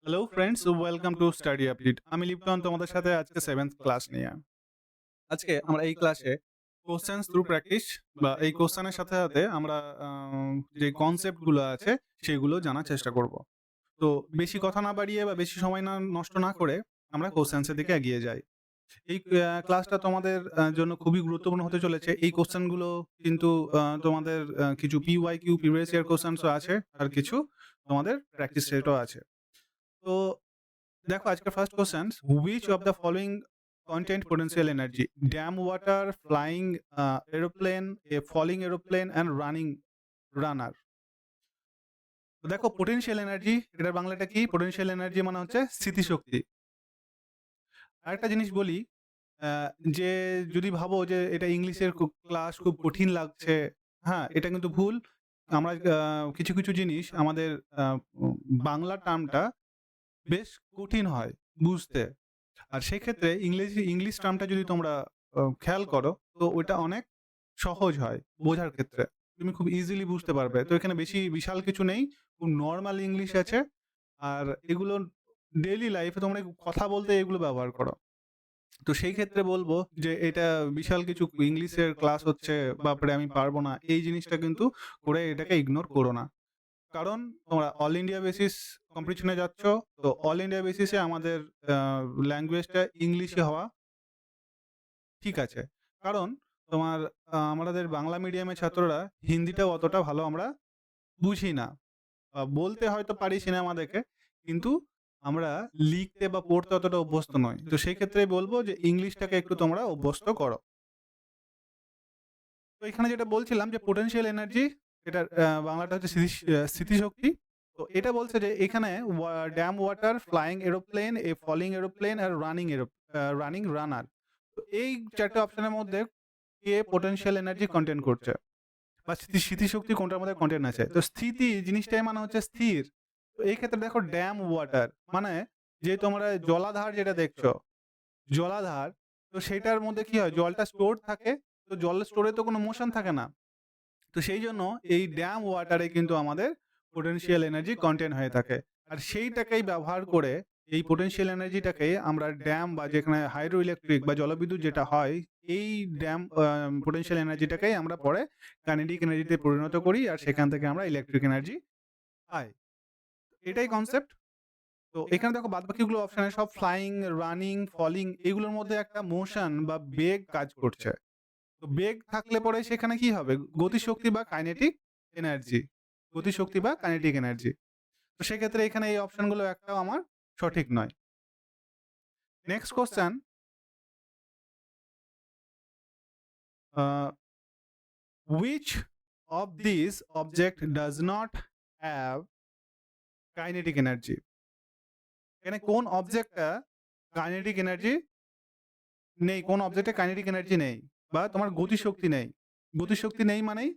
Hello friends, welcome to study update. আমি Lipton, তোমাদের সাথে আজকে 7th ক্লাস নিয়ে। আজকে আমরা এই ক্লাসে কোশ্চেনস থ্রু প্র্যাকটিস বা এই কোশ্চেনের সাথে সাথে আমরা যে কনসেপ্টগুলো আছে সেগুলো জানার চেষ্টা করব। তো বেশি কথা না বাড়িয়ে বা বেশি সময় না নষ্ট না করে আমরা কোশ্চেন্সের দিকে এগিয়ে যাই। এই ক্লাসটা তোমাদের জন্য খুবই গুরুত্বপূর্ণ হতে চলেছে। এই কোশ্চেনগুলো কিন্তু তোমাদের কিছু পিওয়াইকিউ প্রিভিয়াস ইয়ার কোশ্চেন্সও আছে, আর কিছু তোমাদের প্র্যাকটিস সেটও আছে। তো দেখো আজকের first question, which of the following content potential energy? Dam water, flying aeroplane, a falling aeroplane and running runner. তো দেখো পোটেনশিয়াল এনার্জি, এটার বাংলাটা কি? পোটেনশিয়াল এনার্জি মানে হচ্ছে স্থিতিশক্তি। আরেকটা জিনিস বলি, যে যদি ভাবো যে এটা ইংলিশের ক্লাস খুব কঠিন লাগছে, হ্যাঁ, এটা কিন্তু ভুল। আমরা কিছু কিছু জিনিস আমাদের উম, বাংলা টার্মটা বেশ কঠিন হয় বুঝতে। আর সেক্ষেত্রে ইংলিশ টার্মটা যদি তোমরা খেয়াল করো, তো ওইটা অনেক সহজ হয় বোঝার ক্ষেত্রে। তুমি খুব ইজিলি বুঝতে পারবে। তো এখানে বেশি বিশাল কিছু নেই, খুব নর্মাল ইংলিশ আছে। আর এগুলো ডেইলি লাইফে তোমরা কথা বলতে এগুলো ব্যবহার করো। তো সেই ক্ষেত্রে বলবো যে এটা বিশাল কিছু ইংলিশের ক্লাস হচ্ছে, বাপরে আমি পারবো না, এই জিনিসটা কিন্তু করে এটাকে ইগনোর করো না। কারণ তোমরা অল ইন্ডিয়া বেসিস কম্পিটিশনে যাচ্ছ। তো অল ইন্ডিয়া বেসিসে আমাদের ল্যাঙ্গুয়েজটা ইংলিশে হওয়া ঠিক আছে। কারণ তোমার আমাদের বাংলা মিডিয়ামের ছাত্ররা হিন্দিটাও অতটা ভালো আমরা বুঝি না। বলতে হয়তো পারি সিনেমা দেখে, কিন্তু আমরা লিখতে বা পড়তে অতটা অভ্যস্ত নই। তো সেই ক্ষেত্রে বলবো যে ইংলিশটাকে একটু তোমরা অভ্যস্ত করো। তো এখানে যেটা বলছিলাম যে পোটেনশিয়াল এনার্জি, এটার বাংলাটা হচ্ছে স্থিতিশক্তি। তো এটা বলছে যে এখানে dam water, flying aeroplane, a falling aeroplane R running runner, তো এই চারটে অপশনের মধ্যে কে পোটেনশিয়াল এনার্জি কন্টেন্ট করছে বা স্মৃতিশক্তি কোনটার মধ্যে কন্টেন্ট আছে? তো স্থিতি জিনিসটাই মানে হচ্ছে স্থির। তো এই ক্ষেত্রে দেখো ড্যাম ওয়াটার মানে যে তোমরা জলাধার যেটা দেখছো, জলাধার, তো সেটার মধ্যে কি হয়, জলটা স্টোর থাকে। তো জল স্টোরে তো কোনো মোশন থাকে না। তো সেই জন্য এই ড্যাম ওয়াটারে কিন্তু আমাদের পোটেনশিয়াল এনার্জি কন্টেন্ট হয়ে থাকে। আর সেইটাকেই ব্যবহার করে এই পোটেনশিয়াল এনার্জিটাকে আমরা ড্যাম বা যেখানে হাইড্রো ইলেকট্রিক বা জলবিদ্যুৎ যেটা হয়, এই ড্যাম পোটেনশিয়াল এনার্জিটাকেই আমরা পরে কাইনেটিক এনার্জিতে পরিণত করি, আর সেখান থেকে আমরা ইলেকট্রিক এনার্জি পাই। এটাই কনসেপ্ট। তো এখানে দেখো বাদবাকিগুলো অপশানে সব ফ্লাইং, রানিং, ফলিং, এগুলোর মধ্যে একটা মোশন বা বেগ কাজ করছে। তো বেগ থাকলে পরে সেখানে কি হবে? গতিশক্তি বা কাইনেটিক এনার্জি। গতিশক্তি বা কাইনেটিক এনার্জি। তো সেক্ষেত্রে এখানে এই অপশনগুলো একটাও আমার সঠিক নয়। Next question, which of this object does not have kinetic energy? এখানে কোন অবজেক্টটা কাইনেটিক এনার্জি নেই, কোন অবজেক্টে কাইনেটিক এনার্জি নেই বা তোমার গতিশক্তি নেই? গতিশক্তি নেই মানেই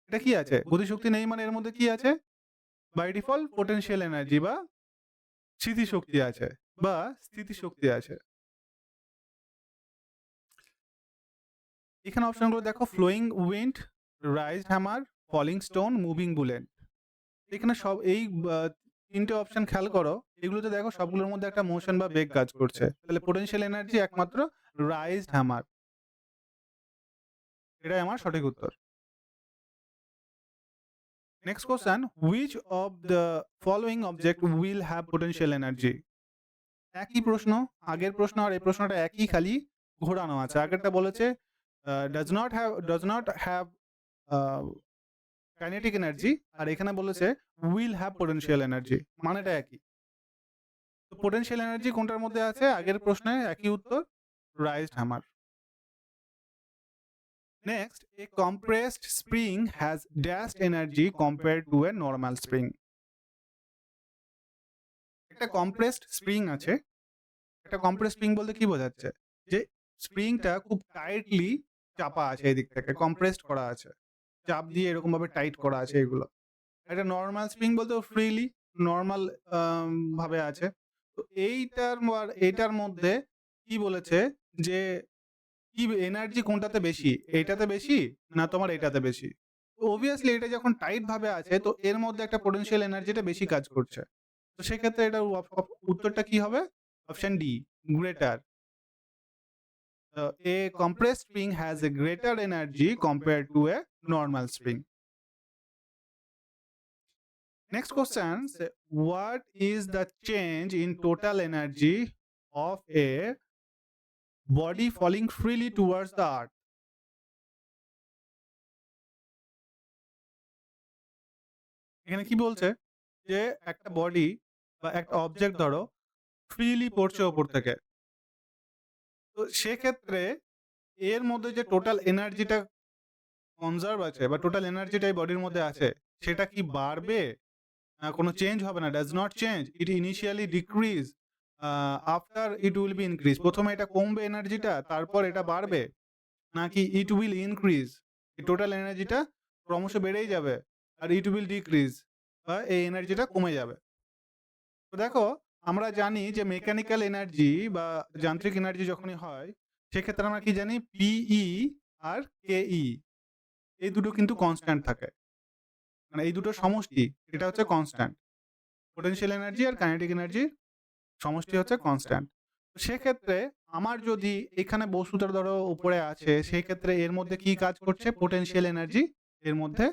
এটা কি আছে? গতিশক্তি নেই মানে এর মধ্যে কি আছে? বাই ডিফল্ট পোটেনশিয়াল এনার্জি বা স্মৃতিশক্তি আছে বা স্থিতিশক্তি আছে। এখানে অপশনগুলো দেখো, flowing wind, raised hammer, falling stone, moving bullet. এখানে সব এই তিনটে অপশন খেয়াল করো, এগুলোতে দেখো সবগুলোর মধ্যে একটা মোশন বা বেগ কাজ করছে। তাহলে পোটেনশিয়াল এনার্জি একমাত্র রাইজড হ্যামার, এটাই আমার সঠিক উত্তর। Next question, which of the following object will have potential energy? একই প্রশ্ন, আগের প্রশ্ন আর এই প্রশ্নটা একই, খালি ঘোরানো আছে। আগেরটা বলেছে does not have kinetic energy, আর এখানে বলেছে উইল হ্যাভ পোটেনশিয়াল এনার্জি, মানেটা একই। তো পোটেনশিয়াল এনার্জি কোনটার মধ্যে আছে? আগের প্রশ্নে একই উত্তর, raised hammer. Next, A compressed spring has dashed energy compare to A normal spring. একটা কম্প্রেসড স্প্রিং আছে। একটা কম্প্রেসড স্প্রিং বলতে কি বোঝাচ্ছে? যে স্প্রিংটা খুব টাইটলি চাপা আছে, এই দিক থেকে কম্প্রেসড করা আছে, চাপ দিয়ে এরকম ভাবে টাইট করা আছে এগুলো। একটা নর্মাল স্প্রিং বলতে ফ্রিলি নর্মাল ভাবে আছে। তো এইটার মধ্যে কি বলেছে যে কি এনার্জি কোনটাতে বেশি, এইটাতে বেশি না তোমার এইটাতে বেশি? তো অবভিয়াসলি এটা যখন টাইট ভাবে আছে, তো এর মধ্যে একটা পোটেনশিয়াল এনার্জিটা বেশি কাজ করছে। তো সেক্ষেত্রে এটার উত্তরটা কি হবে? Option D, greater. A compressed spring has a greater energy compared to a normal spring. Next question, what is the change in total energy of a body falling freely towards the earth? এখানে কি বলছে যে একটা body বা একটা object ধরো freely পড়ছে ওপর থেকে, তো সেক্ষেত্রে এর মধ্যে যে টোটাল এনার্জিটা কনজার্ভ আছে বা টোটাল এনার্জিটা এই বডির মধ্যে আছে সেটা কি বাড়বে? কোনো চেঞ্জ হবে না, does not change, it initially decrease after it will be increase. প্রথমে এটা কমবে এনার্জিটা, তারপর এটা বাড়বে, নাকি ইট উইল ইনক্রিজ, টোটাল এনার্জিটা ক্রমশ বেড়েই যাবে আর ইট উইল ডিক্রিজ বা এই এনার্জিটা কমে যাবে? তো দেখো, আমরা জানি যে মেকানিক্যাল এনার্জি বা যান্ত্রিক এনার্জি যখনই হয় সেক্ষেত্রে আমরা কি জানি, পিই আর কেই এই দুটো কিন্তু কনস্ট্যান্ট থাকে, মানে এই দুটো সমষ্টি এটা হচ্ছে কনস্ট্যান্ট। পোটেনশিয়াল এনার্জি আর কাইনেটিক এনার্জির সমষ্টি হচ্ছে কনস্ট্যান্ট। সেক্ষেত্রে আমার যদি এখানে বস্তুটা ধরো উপরে আছে, সেই ক্ষেত্রে এর মধ্যে কি কাজ করছে, পোটেনশিয়াল এনার্জি এর মধ্যে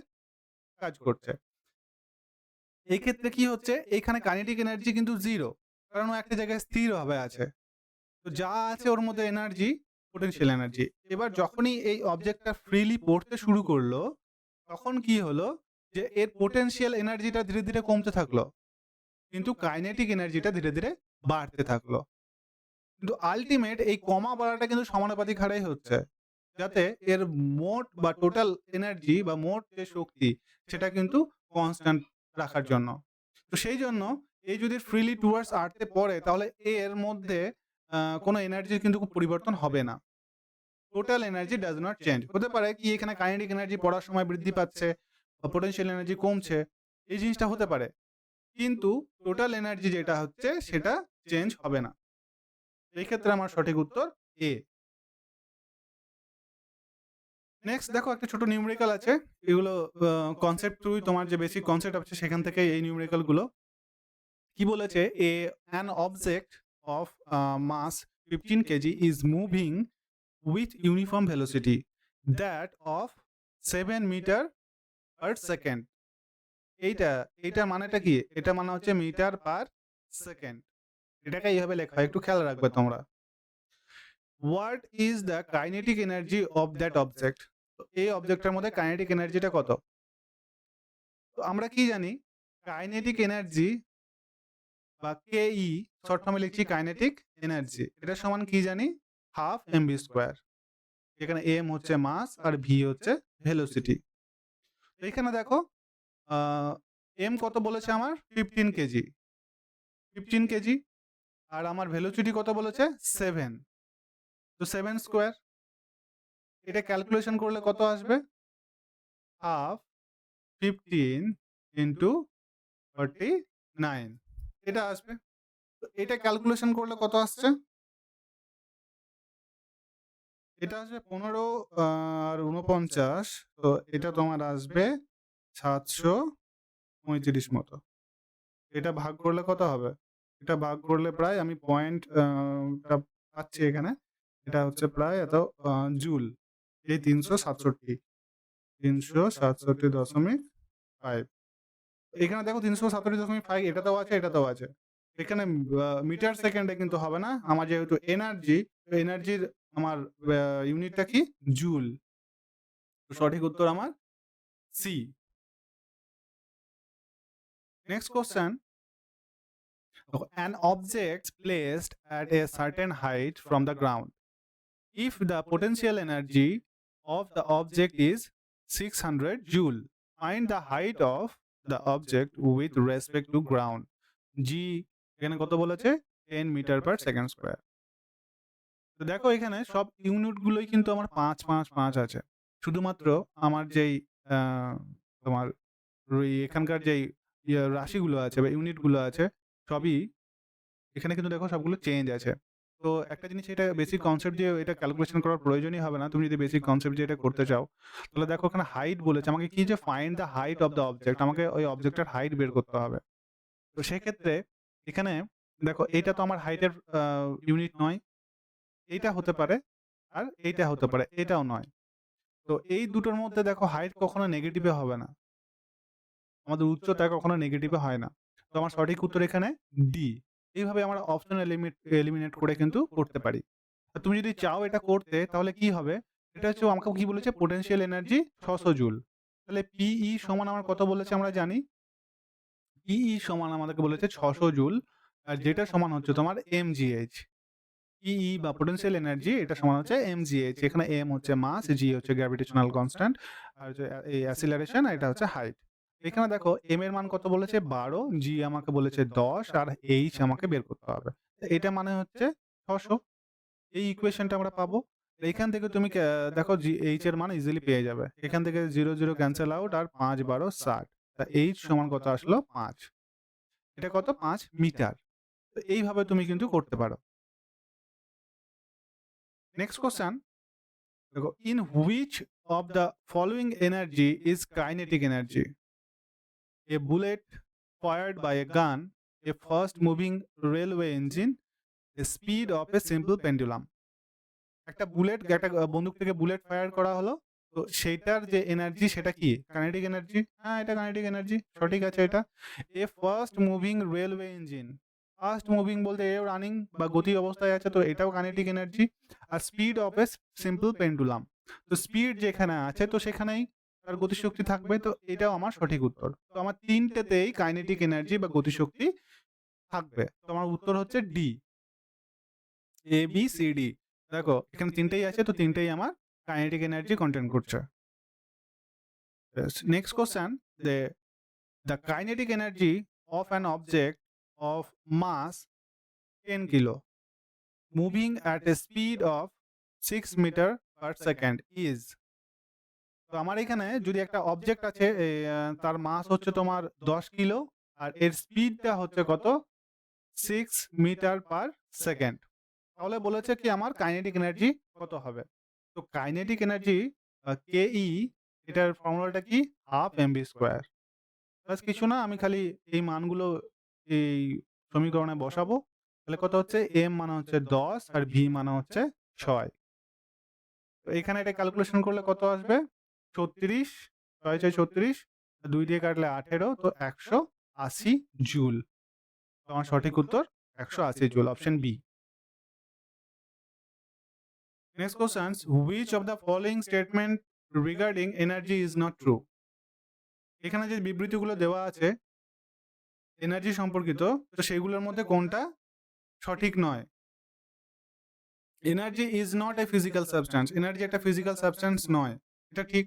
কাজ করছে। এই ক্ষেত্রে কি হচ্ছে, এখানে কাইনেটিক এনার্জি কিন্তু জিরো, কারণ ও একটা জায়গায় স্থির ভাবে আছে, তো যা আছে ওর মধ্যে এনার্জি পোটেনশিয়াল এনার্জি। এবার যখনই এই অবজেক্টটা ফ্রিলি পড়তে শুরু করলো তখন কি হলো, যে এর পোটেনশিয়াল এনার্জিটা ধীরে ধীরে কমতে থাকলো, কিন্তু কাইনেটিক এনার্জিটা ধীরে ধীরে বাড়তে থাকলো। কিন্তু আলটিমেট এই কমা বাড়াটা কিন্তু সমানুপাতিক হারেই হচ্ছে, যাতে এর মোট বা টোটাল এনার্জি বা মোট যে শক্তি সেটা কিন্তু কনস্ট্যান্ট রাখার জন্য। তো সেই জন্য এই যদি ফ্রিলি টুয়ার্ডস আর্থে পড়ে তাহলে এর মধ্যে কোনো এনার্জির কিন্তু পরিবর্তন হবে না, total energy does not change. হতে পারে কি এখানে কাইনেটিক এনার্জি পড়ার সময় বৃদ্ধি পাচ্ছে বা পোটেনশিয়াল এনার্জি কমছে, এই জিনিসটা হতে পারে, কিন্তু টোটাল এনার্জি যেটা হচ্ছে সেটা চেঞ্জ হবে না। এই ক্ষেত্রে আমার সঠিক উত্তর এ। নেক্সট দেখো, একটা ছোট নিউমেরিক্যাল আছে, এগুলো কনসেপ্ট থ্রুই তোমার যে বেসিক কনসেপ্ট আছে সেখান থেকে এই নিউমেরিক্যাল গুলো কি বলেছে, an object of mass 15 kg is moving with uniform velocity that of 7 metre per second. এইটা মানেটা কি, এটা মানে হচ্ছে মিটার পার সেকেন্ড, এটাকে এইভাবে লেখা হয়, একটু খেয়াল রাখবে তোমরা। What is the kinetic energy of that object, এই অবজেক্টের মধ্যে কাইনেটিক এনার্জিটা কত? তো আমরা কি জানি, কাইনেটিক এনার্জি বা কেই শর্ট ফর্মে লিখছি কাইনেটিক এনার্জি, এটা সমান কি জানি, হাফ এমভি স্কোয়ার। এখানে এম হচ্ছে মাস আর ভি হচ্ছে ভেলোসিটি। এখানে দেখো এম কত বলেছে আমার, 15 কেজি, 15 কেজি, আর আমার ভেলোসিটি কত বলেছে, 7, তো 7 স্কোয়ার। এটা ক্যালকুলেশন করলে কত আসবে, হাফ 15 ইন্টু 49, এটা আসবে। তো এটা ক্যালকুলেশন করলে কত আসছে, এটা আসবে 15 আর 49, তো এটা তোমার আসবে 735 মতো। এটা ভাগ করলে কত হবে, এটা ভাগ করলে প্রায় আমি পয়েন্ট পাচ্ছি এখানে, এটা হচ্ছে প্রায় এত জুল, এই 367.5। এখানে দেখো 367.5 এটাতেও আছে এটাতেও আছে, এখানে মিটার সেকেন্ডে কিন্তু হবে না, আমার যেহেতু এনার্জি, এনার্জির আমার ইউনিটটা কি, জুল। সঠিক উত্তর আমার C. Next question, an object placed at a certain height from the ground, if the potential energy of the object is 600 joule, find the height of the object with respect to ground. G এখানে কত বলেছে, 10 metre per second square. তো দেখো এখানে সব unit গুলোই কিন্তু আমার 5 5 5 আছে, শুধুমাত্র আমার যেই তোমার এখানকার যেই রাশিগুলো আছে বা ইউনিটগুলো আছে সবই এখানে কিন্তু দেখো সবগুলো চেঞ্জ আছে। তো একটা জিনিস, এটা বেসিক কনসেপ্ট যে এটা ক্যালকুলেশন করার প্রয়োজনই হবে না, তুমি যদি বেসিক কনসেপ্ট যে এটা করতে চাও তাহলে দেখো ওখানে হাইট বলেছে, আমাকে কি যে find the height of the object, আমাকে ওই অবজেক্টের হাইট বের করতে হবে। তো সেক্ষেত্রে এখানে দেখো এইটা তো আমার হাইটের ইউনিট নয়, এইটা হতে পারে আর এইটা হতে পারে, এটাও নয়। তো এই দুটোর মধ্যে দেখো হাইট কখনো নেগেটিভে হবে না, আমাদের উচ্চতা কখনো নেগেটিভে হয় না। তো আমার সঠিক উত্তর এখানে ডি। এইভাবে আমরা অপশন এলিমিনেট করে কিন্তু করতে পারি। আর তুমি যদি চাও এটা করতে তাহলে কি হবে, এটা হচ্ছে আমাকে কি বলেছে, পোটেনশিয়াল এনার্জি 600 জুল। তাহলে পিই সমান আমার কত বলেছে আমরা জানি, পিই সমান আমাদেরকে বলেছে 600 জুল, আর যেটা সমান হচ্ছে তোমার এমজিএইচ। পিই বা পোটেনশিয়াল এনার্জি এটা সমান হচ্ছে এমজিএইচ। এখানে এম হচ্ছে মাস, জি হচ্ছে গ্র্যাভিটেশনাল কনস্ট্যান্ট, আর হচ্ছে এই অ্যাসিলারেশন, এটা হচ্ছে হাইট। এখানে দেখো এম এর মান কত বলেছে 12, জি আমাকে বলেছে 10, আর এইচ আমাকে বের করতে হবে। এটা মানে হচ্ছে 600। এই ইকুয়েশনটা আমরা পাবো। এখান থেকে তুমি দেখো জি এইচ এর মান ইজিলি পেয়ে যাবে। এখান থেকে 0 0 ক্যান্সেল আউট, আর 5 12 60। তা এইচ সমান কত আসলো 5। এটা কত 5 মিটার। তো এইভাবে তুমি কিন্তু করতে পারো। নেক্সট কোশ্চেন দেখো, in which of the following energy is kinetic energy? A bullet fired by a gun, a fast moving railway engine, a speed of a simple pendulum. একটা বুলেট, একটা বন্দুক থেকে বুলেট ফায়ার করা হলো, তো সেইটার যে এনার্জি সেটা কি, কাইনেটিক এনার্জি। হ্যাঁ, এটা কাইনেটিক এনার্জি, সঠিক আছে এটা। A fast moving railway engine, fast moving বলতে এ রানিং বা গতি অবস্থায় আছে, তো এটাও কাইনেটিক এনার্জি। আর speed of a simple pendulum, তো স্পিড যেখানে আছে তো সেখানেই তার গতিশক্তি থাকবে, তো এটাও আমার সঠিক উত্তর। তো আমার তিনটেতেই কাইনেটিক এনার্জি বা গতিশক্তি থাকবে, তো আমার উত্তর হচ্ছে D, A B C D. দেখো এখানে তিনটেই আছে, তো তিনটেই আমার কাইনেটিক এনার্জি কন্টেন করছে। Next question, the kinetic energy of an object of mass 10 kilo moving at a speed of 6 meter per second is। তো আমার এখানে যদি একটা অবজেক্ট আছে, তার মাস হচ্ছে তোমার 10 কিলো, আর এর স্পিডটা হচ্ছে কত 6 মিটার পার সেকেন্ড, তাহলে বলেছে কি আমার কাইনেটিক এনার্জি কত হবে। তো কাইনেটিক এনার্জি কেই, এটার ফর্মুলাটা কি, হাফ এমভি স্কোয়ার। বাস কিছু না, আমি খালি এই মানগুলো এই সমীকরণে বসাবো। তাহলে কত হচ্ছে, এম মানে হচ্ছে 10 আর ভি মানে হচ্ছে 6। তো এখানে এটা ক্যালকুলেশন করলে কত আসবে, 36, 6 6 36, 2 দিয়ে কাটলে 18, তো 180 জুল। তো আমার সঠিক উত্তর 180 joule, option B. Next question, which of the following statement regarding energy is not true? এখানে যে বিবৃতিগুলো দেওয়া আছে এনার্জি সম্পর্কিত, তো সেগুলোর মধ্যে কোনটা সঠিক নয়? Energy is not a physical substance, energy একটা ফিজিক্যাল সাবস্ট্যান্স নয়, এটা ঠিক।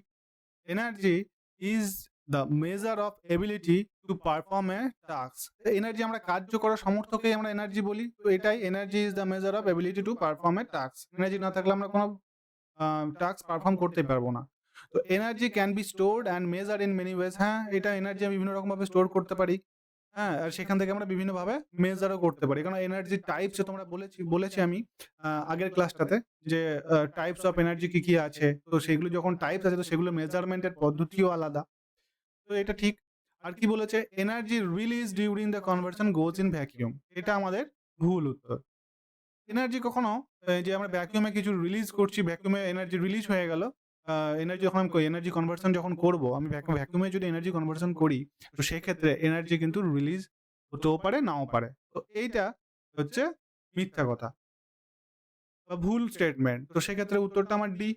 Energy is the measure of ability to perform A task. Energy আমরা কার্য করার সামর্থ্যকেই আমরা এনার্জি বলি, তো এটাই energy is the measure of ability to perform A task. Energy না থাকলে আমরা কোনো টাস্ক পারফর্ম করতে পারবো না। তো energy can be stored and measure in many ways. হ্যাঁ, এটা এনার্জি আমি বিভিন্ন রকম ভাবে স্টোর করতে পারি। হ্যাঁ, আর সেখান থেকে আমরা বিভিন্নভাবে মেজারও করতে পারি, কারণ এনার্জি টাইপস তোমরা বলেছি আমি আগের ক্লাসটাতে, যে টাইপস অফ এনার্জি কি কি আছে, তো সেগুলো যখন টাইপস আছে তো সেগুলো মেজারমেন্টের পদ্ধতিও আলাদা, তো এটা ঠিক। আর কি বলেছে, energy release during the conversion goes in vacuum, এটা আমাদের ভুল উত্তর। এনার্জি কখনো যে আমরা ভ্যাকুয়ামে কিছু রিলিজ করছি, ভ্যাকুয়ামে এনার্জি রিলিজ হয়ে গেল, এনার্জি যখন আমি এনার্জি কনভার্সন যখন করব, আমি ভ্যাকুয়ামে যদি এনার্জি কনভার্সন করি, তো সেক্ষেত্রে এনার্জি কিন্তু রিলিজ হতেও পারে নাও পারে, তো এইটা হচ্ছে মিথ্যা কথা বা ভুল স্টেটমেন্ট, তো সেক্ষেত্রে উত্তরটা আমার D.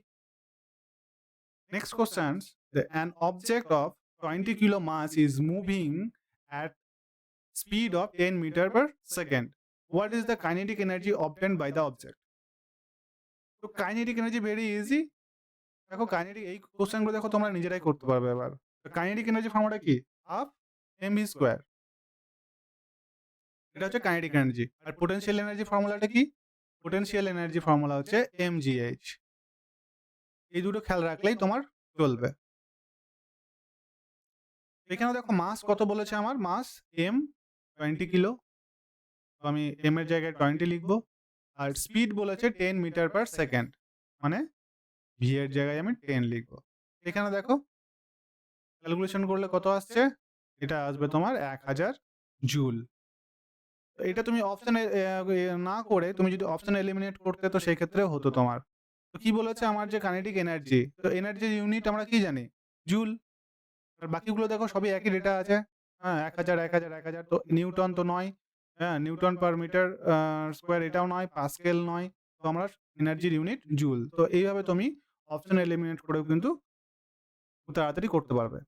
Next question, an object of 20 kilo mass is moving at speed of 10 meter per second. What is the kinetic energy obtained by the object? তো কাইনেটিক এনার্জি ভেরি ইজি। দেখো কাইনেটিক এই কোশ্চেনগুলো দেখো তোমরা নিজেরাই করতে পারবে এবার। কাইনেটিক এনার্জি ফর্মুলাটা কি, হাফ এমভি স্কোয়ার, এটা হচ্ছে কাইনেটিক এনার্জি। আর পোটেনশিয়াল এনার্জি ফর্মুলাটা কি, পোটেনশিয়াল এনার্জি ফর্মুলা হচ্ছে এমজিএইচ। এই দুটো খেয়াল রাখলেই তোমার চলবে। এখানে দেখো মাস কত বলেছে, আমার মাস এম 20 কিলো, তো আমি এম এর জায়গায় 20 লিখবো। আর স্পিড বলেছে 10 মিটার পার সেকেন্ড, মানে ভি এর জায়গায় আমি 10 লিখবো। এখানে দেখো ক্যালকুলেশন করলে কত আসছে, এটা আসবে তোমার 1000 জুল। এটা তুমি অপশনে না করে তুমি যদি অপশন এলিমিনেট করতে তো সেই ক্ষেত্রেও হতো তোমার। তো কি বলেছে আমার যে কাইনেটিক এনার্জি, তো এনার্জির ইউনিট আমরা কি জানি? জুল। আর বাকিগুলো দেখো সবই একই ডেটা আছে। হ্যাঁ, ১০০০, ১০০০, ১০০০ তো নিউটন তো নয়। হ্যাঁ, নিউটন পার মিটার স্কয়ার এটাও নয়, পাস্কেল নয়। তো আমরা এনার্জির ইউনিট জুল। তো এইভাবে তুমি অপশন এলিমিনেট করেও কিন্তু খুব তাড়াতাড়ি করতে পারবে।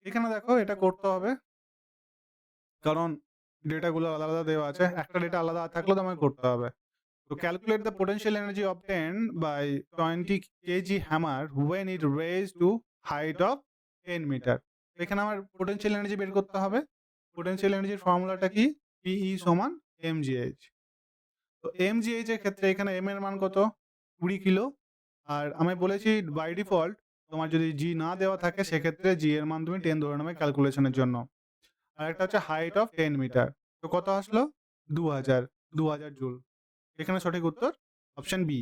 এখানে দেখো এটা করতে হবে। কারণ ডেটাগুলো আলাদা, আলাদা দেওয়া আছে। একটা ডেটা আলাদা থাকলেও তো আমাকে করতে হবে। To calculate the potential energy obtained by 20 kg hammer when it raised to height of 10 metre. এখানে আমার পোটেনশিয়াল এনার্জি বের করতে হবে। পোটেনশিয়াল এনার্জির ফর্মুলাটা কি? PE সমান mgh। তো mgh এর ক্ষেত্রে এখানে m এর মান কত? 20 কিলো। আর আমি বলেছি বাই ডিফল্ট তোমার যদি g না দেওয়া থাকে সেক্ষেত্রে g এর মান তুমি 10 ধরে নেবে ক্যালকুলেশনের জন্য। আর একটা হচ্ছে হাইট অফ 10 মিটার। তো কত আসলো? 2000, 2000 জুল। এখানে সঠিক উত্তর অপশন বি।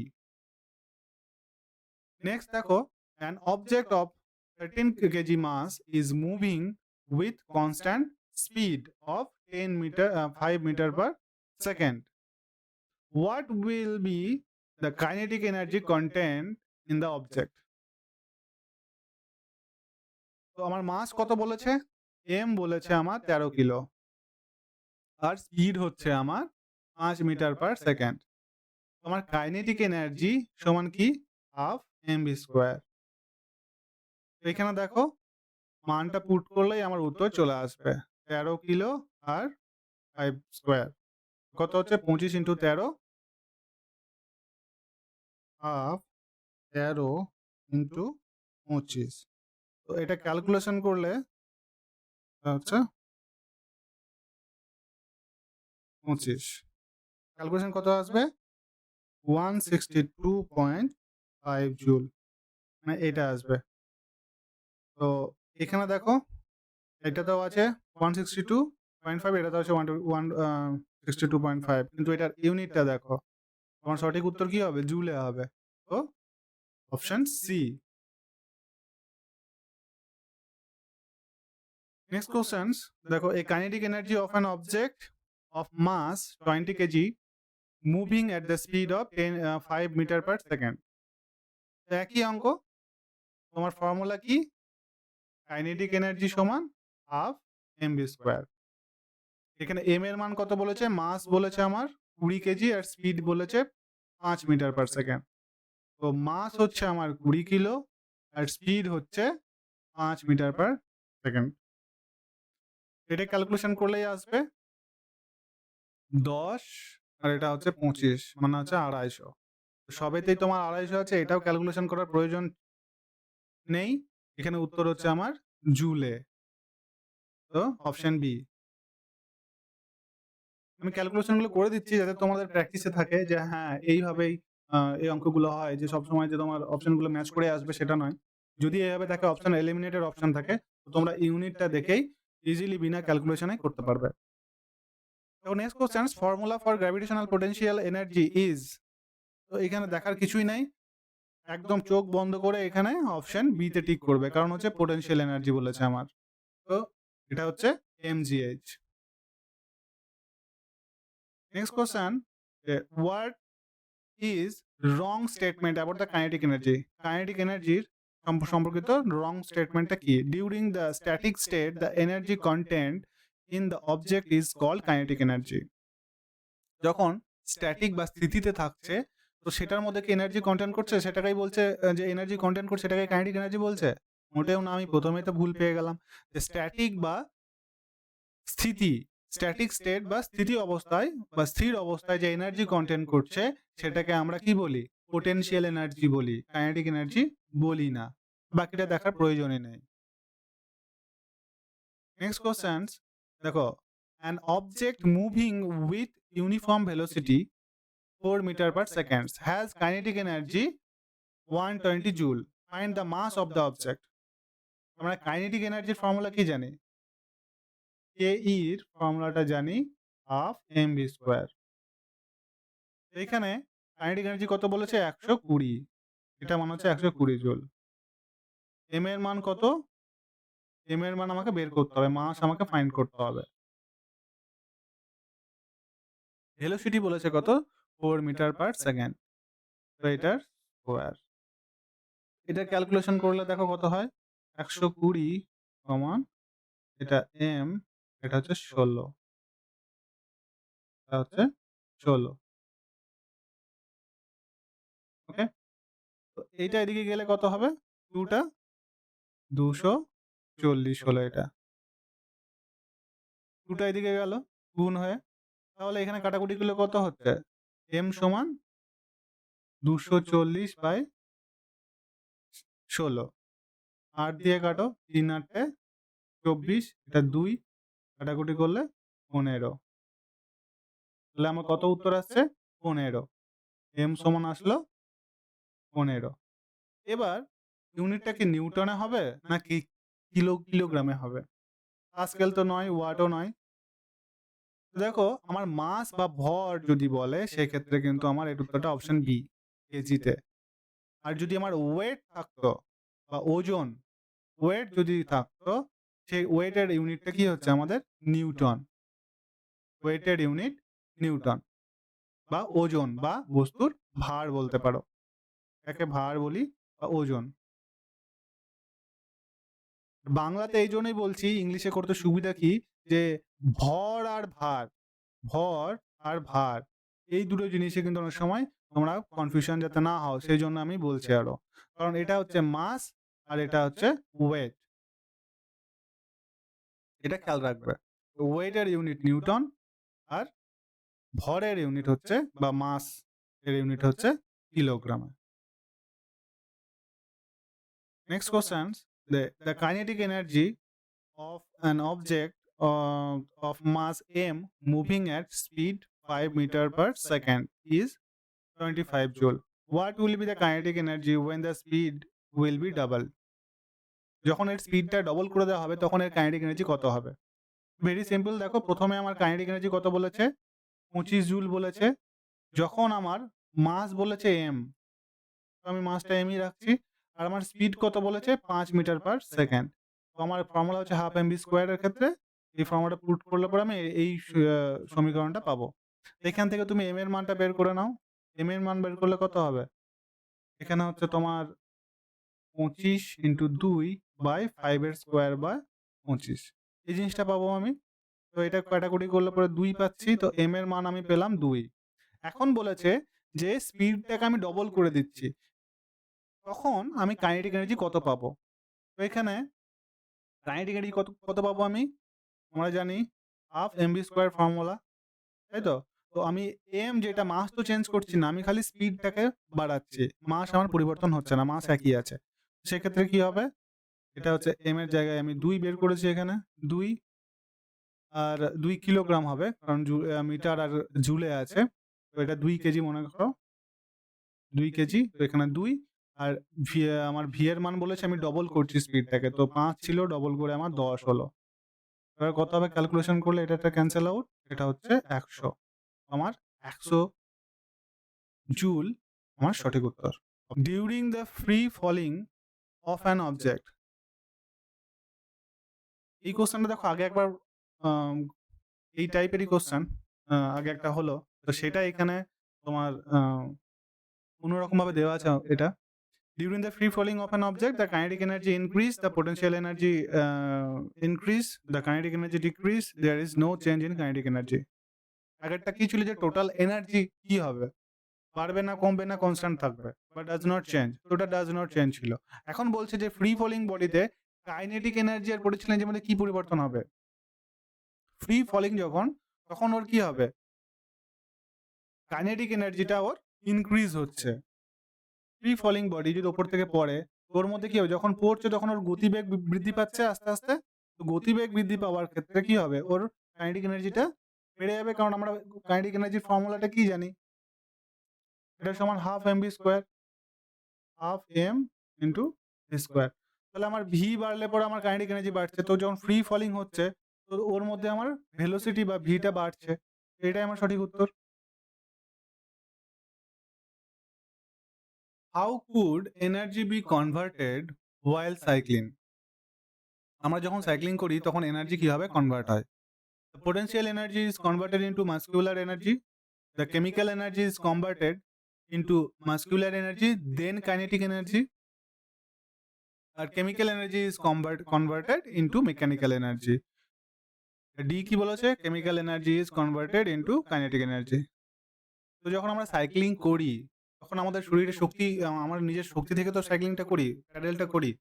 নেক্সট দেখো, an object of 13 kg mass is moving with constant speed of 10 meter 5 meter per second. What will be the kinetic energy content in the object? তো আমার মাস কত বলেছে? m বলেছে আমার 13 কিলো। আর স্পিড হচ্ছে আমার 5 metre per second. আমার kinetic energy সমান কি? Half mv square. এখানে দেখো মানটা পুট করলেই আমার উত্তর চলে আসবে। 13 কিলো আর 5 স্কয়ার। কত হচ্ছে? 25 ইন্টু 13 হাফ 13 ইন্টু 25। তো এটা ক্যালকুলেশন করলে হচ্ছে 25। ক্যালকুলেশন কত আসবে? 162.5 জুল। মানে এটা আসবে। তো এখানে দেখো এটাতেও আছে 162.5, এটাতে আছে 162.5, কিন্তু এটার ইউনিটটা দেখো। তোমার সঠিক উত্তর কি হবে? জুলে হবে। তো অপশন সি। নেক্সট কোশ্চেন্স দেখো, a kinetic energy of an object of mass 20 kg moving at the speed of 5 meter per second। তো একই অঙ্ক। তোমার ফর্মুলা কি? কাইনেটিক এনার্জি সমান হাফ mv স্কয়ার। এখানে m এর মান কত বলেছে? মাস বলেছে আমার 20 কেজি আর স্পিড বলেছে 5 মিটার পার সেকেন্ড। তো মাস হচ্ছে আমার 20 কিলো আর স্পিড হচ্ছে 5 মিটার পার সেকেন্ড। এটা ক্যালকুলেশন করলেই আসবে 10 আর এটা হচ্ছে 25, মানে হচ্ছে 250। সবেতেই তোমার 250 আছে, এটাও ক্যালকুলেশন করার প্রয়োজন নেই। এখানে উত্তর হচ্ছে আমার জুলে। তো অপশন বি। আমি ক্যালকুলেশনগুলো করে দিচ্ছি যাতে তোমাদের প্র্যাকটিসে থাকে যে হ্যাঁ এইভাবেই এই অঙ্কগুলো হয়, যে সবসময় যে তোমার অপশনগুলো ম্যাচ করে আসবে সেটা নয়। যদি এইভাবে থাকে অপশন এলিমিনেটের অপশন থাকে, তো তোমরা ইউনিটটা দেখেই ইজিলি বিনা ক্যালকুলেশনে করতে পারবে। তো next question, formula for gravitational potential energy is. তো এখানে দেখার কিছুই নাই, একদম চোখ বন্ধ করে এখানে অপশন বি তে টিক করবে, কারণ হচ্ছে পোটেনশিয়াল এনার্জি বলেছে আমার। তো এটা হচ্ছে mgh। Next question, what is wrong statement about the kinetic energy. Kinetic এনার্জির সম্পর্কিত রং স্টেটমেন্টটা কি? During the static state the energy content in the object is called kinetic energy. যখন স্ট্যাটিক বা স্থিতিতে থাকছে তো সেটার মধ্যে কি এনার্জি কন্টেন্ট করছে সেটাকেই বলছে, যে এনার্জি কন্টেন্ট করছে সেটাকে কাইনেটিক এনার্জি বলছে? মোটেও না, আমি প্রথমেই তো ভুল পেয়ে গেলাম। যে স্ট্যাটিক বা স্থিতি, স্ট্যাটিক স্টেট বা স্থিতি অবস্থায় বা স্থির অবস্থায় যে এনার্জি কন্টেন্ট করছে সেটাকে আমরা কি বলি? পোটেনশিয়াল এনার্জি বলি, কাইনেটিক এনার্জি বলি না। বাকিটা দেখার প্রয়োজনই নেই। নেক্সট কোশ্চেন দেখো, an object moving with uniform velocity 4 meter per second has kinetic energy 120 joule. Find the mass of the object. আমরা কাইনেটিক এনার্জির ফর্মুলা কি জানি? কে এর ফর্মুলাটা জানি হাফ mv স্কয়ার। এখানে কাইনেটিক এনার্জি কত বলেছে? 120। এটা মানে হচ্ছে 120 জুল। এম এর মান কত? এম এর মান আমাকে বের করতে হবে, মাস আমাকে ফাইন্ড করতে হবে। ভেলোসিটি বলেছে কত 4 মিটার পার সেকেন্ড, তো এটার স্কোয়ার। এটা ক্যালকুলেশন করলে দেখো কত হয় 120 সমান এটা এম, এটা হচ্ছে 16, এটা হচ্ছে 16। ওকে, তো এইটা এদিকে গেলে কত হবে 2টা 240 হলো, এটা 2টা এদিকে গেল গুণ হয়ে, তাহলে এখানে কাটাকুটি করলে কত হচ্ছে এম সমান 240 বাই 16, 8 দিয়ে কাটো 3 8 24, এটা 2 কাটাকুটি করলে 15, তাহলে আমার কত উত্তর আসছে 15, এম সমান আসলো 15। এবার ইউনিটটা কি নিউটনে হবে নাকি কিলোগ্রামে হবে? পাস্কেল তো নয়, ওয়াটও নয়। তো দেখো আমার মাস বা ভর যদি বলে সেক্ষেত্রে কিন্তু আমার এর উত্তরটা অপশন বি, কেজিতে। আর যদি আমার ওয়েট থাকতো বা ওজন, ওয়েট যদি থাকতো, সেই ওয়েটের ইউনিটটা কি হচ্ছে আমাদের নিউটন। ওয়েটের ইউনিট নিউটন, বা ওজন বা বস্তুর ভার বলতে পারো, একে ভার বলি বা ওজন। বাংলাতে এই জন্যই বলছি, ইংলিশে করতে সুবিধা কি, যে ভর আর ভার, ভর আর ভার এই দুটো জিনিসে কিন্তু অনেক সময় তোমরা কনফিউশন যাতে না হও সেই জন্য আমি বলছি আরো, কারণ এটা হচ্ছে মাস আর এটা হচ্ছে ওয়েট, এটা খেয়াল রাখবে। ওয়েটের ইউনিট নিউটন, আর ভরের ইউনিট হচ্ছে বা মাস এর ইউনিট হচ্ছে কিলোগ্রামে। Next question, the kinetic energy of an object of mass m moving at speed 5 meter per second is 25 joule. What will be the kinetic energy when the speed will be double? যখন এর স্পিডটা double করে দেওয়া হবে তখন এর kinetic energy কত হবে? ভেরি সিম্পল, দেখো প্রথমে আমার কাইনেটিক এনার্জি কত বলেছে 25 জুল বলেছে। যখন আমার মাস বলেছে এম, তো আমি মাসটা এমই রাখছি, আর আমার স্পিড কত বলেছে 5 মিটার পার সেকেন্ড। তো আমার ফর্মুলা হচ্ছে হাফ এম বি স্কোয়ারের ক্ষেত্রে এই ফর্মুলাটা পুট করলে পরে আমি এই সমীকরণটা পাবো। এখান থেকে তুমি এম এর মানটা বের করে নাও, এম এর মান বের করলে কত হবে, এখানে হচ্ছে তোমার 25 ইন্টু 2 বাই 5 এর স্কোয়ার বা 25, এই জিনিসটা পাবো আমি। তো এটা কাটাকুটি করলে পরে 2 পাচ্ছি, তো এম এর মান আমি পেলাম 2। এখন বলেছে যে স্পিডটাকে আমি ডবল করে দিচ্ছি, তখন আমি কাইনেটিক এনার্জি কত পাবো? তো এখানে কাইনেটিক এনার্জি কত কত পাবো আমি, আমরা জানি half M V square formula, তাই তো। তো আমি এম যেটা মাস তো চেঞ্জ করছি না, আমি খালি স্পিডটাকে বাড়াচ্ছি, মাস আমার পরিবর্তন হচ্ছে না, মাস একই আছে। সেক্ষেত্রে কি হবে, এটা হচ্ছে এম এর জায়গায় আমি 2 বের করেছি, এখানে 2 আর 2 কিলোগ্রাম হবে, কারণ মিটার আর জুলে আছে, তো এটা 2 কেজি মনে করো, 2 কেজি, তো এখানে 2। আর ভি, আমার ভি এর মান বলেছে আমি ডবল করছি স্পিডটাকে, তো 5 ছিল ডবল করে আমার 10 হলো। এবার কত হবে ক্যালকুলেশন করলে এটা একটা ক্যান্সেল আউট, এটা হচ্ছে 100, আমার 100 জুল আমার সঠিক উত্তর। During the free falling of an object, এই কোশ্চেনটা দেখো আগে একবার আম, এই টাইপেরই কোশ্চেন আগে একটা হলো, তো সেটা এখানে তোমার অন্যরকম ভাবে দেওয়া আছে এটা। During the free falling of an object, the kinetic energy increase, the potential energy increase, the kinetic energy decrease, there is no change in kinetic energy. আগেরটা কি ছিল যে টোটাল এনার্জি কি হবে, বাড়বে না কমবে না কনস্ট্যান্ট থাকবে, বাট ডাজ নট চেঞ্জ, তো ওটা ডাজ নট চেঞ্জ ছিল। এখন বলছে যে ফ্রি ফলিং বডিতে কাইনেটিক এনার্জি আর পোটেনশিয়াল এনার্জির মধ্যে কি পরিবর্তন হবে? ফ্রি ফলিং যখন, তখন ওর কি হবে, কাইনেটিক এনার্জিটা ওর ইনক্রিজ হচ্ছে। ফ্রি ফলিং বডি যদি ওপর থেকে পড়ে, ওর মধ্যে কি হবে, যখন পড়ছে তখন ওর গতিবেগ বৃদ্ধি পাচ্ছে আস্তে আস্তে, তো গতিবেগ বৃদ্ধি পাওয়ার ক্ষেত্রে কি হবে, ওর কাইনেটিক এনার্জিটা বেড়ে যাবে, কারণ আমরা কাইনেটিক এনার্জির ফর্মুলাটা কি জানি, এটা সমান half M V square, half M into square. তাহলে আমার ভি বাড়লে পরে আমার কাইনেটিক এনার্জি বাড়ছে, তো যখন ফ্রি ফলিং হচ্ছে তো ওর মধ্যে আমার ভেলোসিটি বা ভিটা বাড়ছে, এটাই আমার সঠিক উত্তর। How could energy B converted while cycling? আমরা যখন সাইক্লিং করি তখন এনার্জি কিভাবে কনভার্ট হয়? Potential energy is converted into muscular energy, the chemical energy is converted into muscular energy, then kinetic energy, আর chemical energy is converted into mechanical energy. D কি বলেছে? chemical energy is converted into kinetic energy. তো যখন আমরা cycling করি তখন আমাদের শরীরে শক্তি, আমার নিজের শক্তি থেকে তো সাইক্লিংটা করি, প্যাডেলটা করি।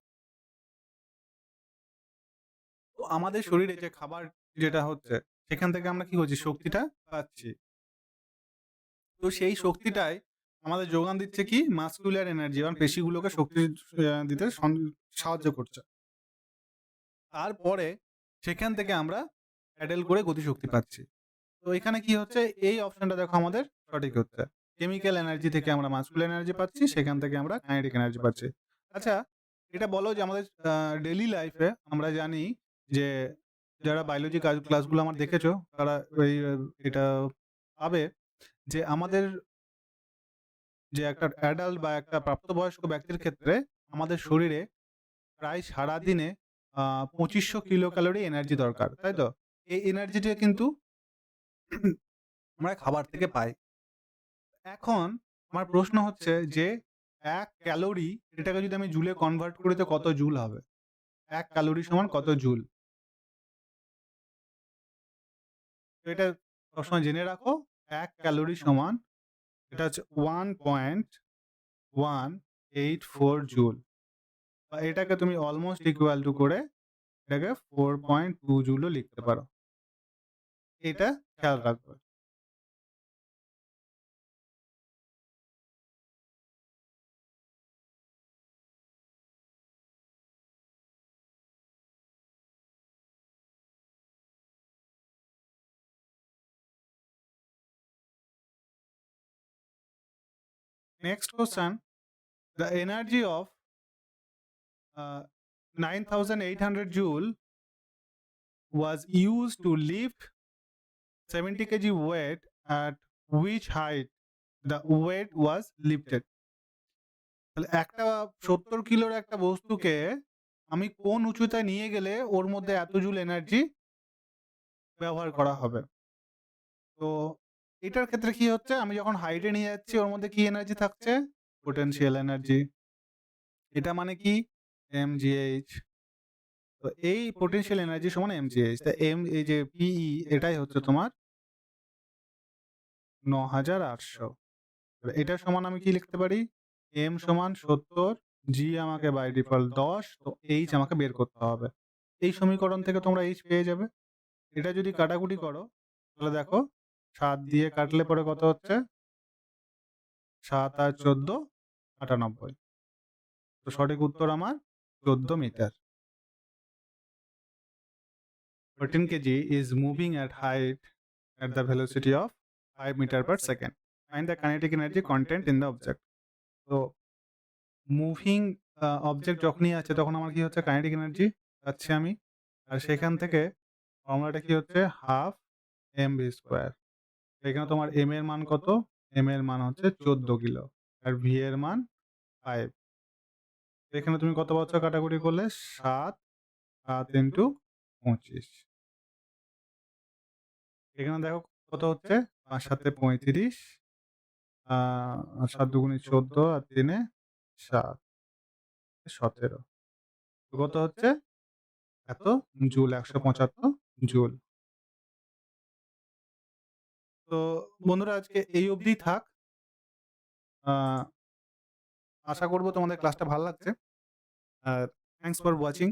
তো আমাদের শরীরে যে খাবার যেটা হচ্ছে সেখান থেকে আমরা কি করছি? শক্তিটা পাচ্ছি। তো সেই শক্তিটাই আমাদের যোগান দিচ্ছে কি? মাসকুলার এনার্জি, এবং পেশিগুলোকে শক্তি দিতে সাহায্য করছে। তারপরে সেখান থেকে আমরা প্যাডেল করে গতিশক্তি পাচ্ছি। তো এখানে কি হচ্ছে? এই অপশনটা দেখো আমাদের সঠিক হচ্ছে। কেমিক্যাল এনার্জি থেকে আমরা মাসকুলার এনার্জি পাচ্ছি, সেখান থেকে আমরা কাইনেটিক এনার্জি পাচ্ছি। আচ্ছা, এটা বলো যে আমাদের ডেইলি লাইফে আমরা জানি যে যারা বায়োলজি ক্লাসগুলো আমার দেখেছো তারা এটা পাবে যে আমাদের যে একটা অ্যাডাল্ট বা একটা প্রাপ্তবয়স্ক ব্যক্তির ক্ষেত্রে আমাদের শরীরে প্রায় সারাদিনে 2500 কিলো ক্যালোরি এনার্জি দরকার, তাই তো? এই এনার্জিটা কিন্তু আমরা খাবার থেকে পাই। এখন আমার প্রশ্ন হচ্ছে যে 1 ক্যালোরি এটাকে যদি আমি জুলে কনভার্ট করি তো কত জুল হবে? 1 ক্যালোরি সমান কত জুল? তো এটা সবসময় জেনে রাখো, 1 ক্যালোরি সমান এটা হচ্ছে 1.184 জুল। বা এটাকে তুমি অলমোস্ট ইকুয়াল টু করে এটাকে 4.2 জুলও লিখতে পারো। এটা খেয়াল রাখবে। Next question, the energy of 9800 joule was used to lift 70 kg weight at which height the weight was lifted. তাহলে একটা 70 কিলোর একটা বস্তুকে আমি কোন উচ্চতায় নিয়ে গেলে ওর মধ্যে এত জুল এনার্জি ব্যবহার করা হবে? তো এটার ক্ষেত্রে কি হচ্ছে? আমি যখন হাইটে নিয়ে যাচ্ছি ওর মধ্যে কি এনার্জি থাকছে? Potential energy. এটা মানে কি? mgh। তো এই পোটেনশিয়াল এনার্জি সমান mgh। তা এই যে পিই এটাই হচ্ছে তোমার 9800। এটা সমান আমি কি লিখতে পারি? m সমান 70, g আমাকে বাই ডিফল্ট 10, তো h আমাকে বের করতে হবে। এই সমীকরণ থেকে তোমরা h পেয়ে যাবে। এটা যদি কাটাকুটি করো তাহলে দেখো 7 দিয়ে কাটলে পরে কত হচ্ছে? 7 আর 14 98। তো সঠিক উত্তর আমার 14 metre. 14 kg is moving at height at the velocity of 5 meter per second. Find the kinetic energy content in the object. তো মুভিং অবজেক্ট যখনই আছে তখন আমার কি হচ্ছে? কাইনেটিক এনার্জি পাচ্ছি আমি। আর সেখান থেকে ফর্মুলাটা কি হচ্ছে? Half mv square. এখানে তোমার m এর মান কত? m এর মান হচ্ছে 14 কিলো আর v এর মান 5। এখানে তুমি কত পাচ্ছ কাটাকুটি করলে? 7 ইন্টু 25। এখানে দেখো কত হচ্ছে? 5 7 35, 7 দুগুণে 14 আর 3 7, 17। কত হচ্ছে? এত জুল, 175 জুল। তো বন্ধুরা আজকে এই অবধি থাক। আশা করব তোমাদের ক্লাসটা ভালো লাগছে। আর থ্যাংকস ফর ওয়াচিং।